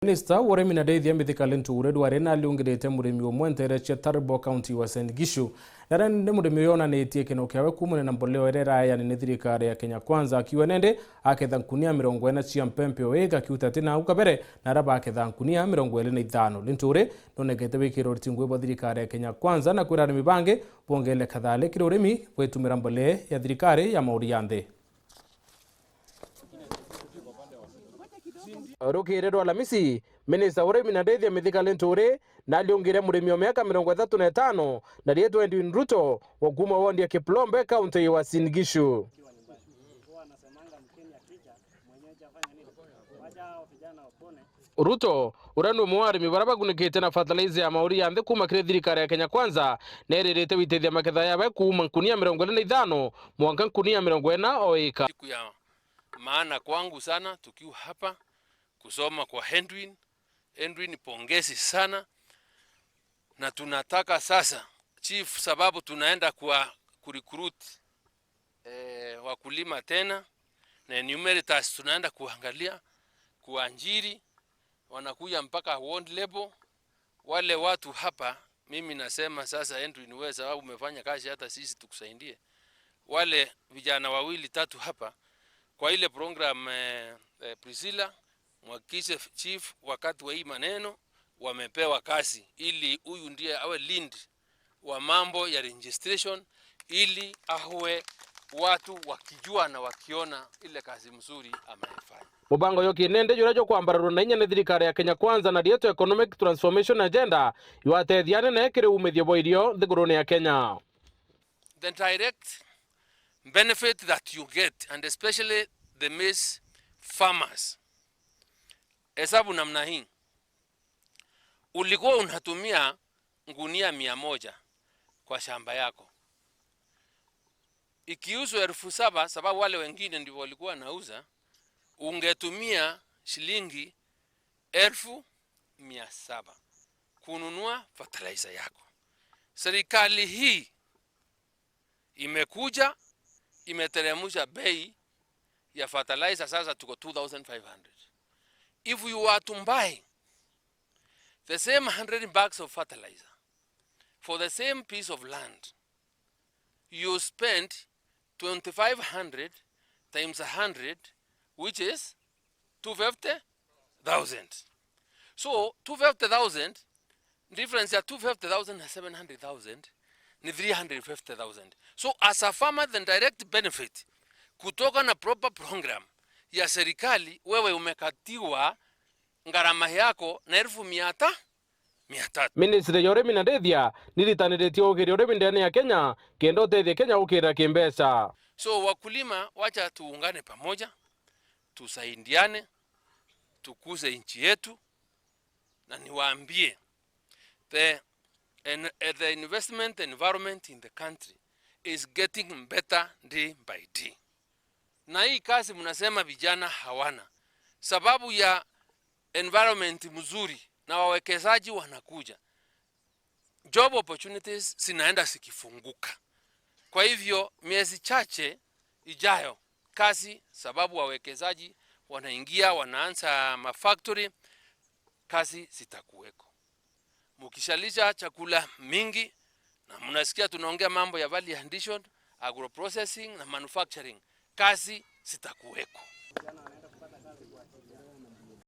Minister URIMI na Deithia Mithika LINTURI dwarena aliungirite murimi umwe ntereche Tarbo County UASIN GISHU na nende murimi yona netie kino kiawe kumune na MBOLEO erera ya ni thirikari ya Kenya KWANZA akiwa nende aketha nkunia 40 cia MPEMPE oiga kiuta tina ukabere na raba aketha nkunia 25 LINTURI nonegete wikiro tingwe bo thirikari ya Kenya KWANZA na kwira arimi bange bongele kathale kiro urimi gwitumira MBOLEO ya thirikari ya mauri ya nthi. Rukirero Alamisi, Minister URIMI na Deithia Mithika LINTURI na aliungire murimi wa miaka 35 na rietu Edwin Ruto wa kuma wondi ya Kiplombe County ya UASIN GISHU. Ruto uranu muarimi baraba gunikite na fertilizer ya mauri ya nthi kuma kire thirikari ya Kenya KWANZA na eririte witethia maketha yawe kuma nkunia 25 mwanka nkunia 40 oika. Siku ya maana kwangu sana tukiwa hapa kusoma kwa Edwin pongezi sana, na tunataka sasa chief, sababu tunaenda kwa kurecruit wakulima tena na enumerators, tunaenda kuangalia kuanjiri wanakuja mpaka ward level wale watu hapa. Mimi nasema sasa Edwin, wewe sababu umefanya kazi hata sisi tukusaidie wale vijana 2-3 hapa kwa ile program Priscilla mwakishe chief wakati wa hii maneno wamepewa kazi, ili huyu ndiye awe lead wa mambo ya registration, ili awe watu wakijua na wakiona ile kazi mzuri amefanya. Mubango yoki nende jurajo kwambararo na inya thirikari ya Kenya KWANZA na dieto economic transformation agenda yuatethia na ekire umithio boirio thiguruni ya Kenya. The direct benefit that you get, and especially the maize farmers, hesabu namna hii, ulikuwa unatumia ngunia 100 kwa shamba yako, ikiuzwa 7,000 sababu wale wengine ndio walikuwa nauza, ungetumia shilingi 1,700 kununua fertilizer yako. Serikali hii imekuja imeteremsha bei ya fertilizer, sasa tuko 2,500. If you were to buy the same 100 bags of fertilizer for the same piece of land, you spend 2,500 times 100, which is 250,000. So 250,000, difference ya 250,000 na 700,000 ni 350,000. So as a farmer, the direct benefit kutoka na proper program ya serikali, wewe umekatiwa ngarama yako na 1,300. Ministry ya URIMI na Deithia nilitanirĩtie ũgĩri ũrĩmi ndani ya Kenya kendo teithia Kenya ukira kimbesa. So wakulima, wacha tuungane pamoja, tusaidiane, tukuze nchi yetu, na niwaambie the investment environment in the country is getting better day by day. Na hii kazi mnasema vijana hawana, sababu ya environment mzuri na wawekezaji wanakuja, job opportunities zinaenda sikifunguka. Kwa hivyo miezi chache ijayo kazi, sababu wawekezaji wanaingia, wanaanza mafactory, kazi zitakuweko. Mukishalisha chakula mingi, na mnasikia tunaongea mambo ya value addition, agro processing na manufacturing, kazi zitakuweko.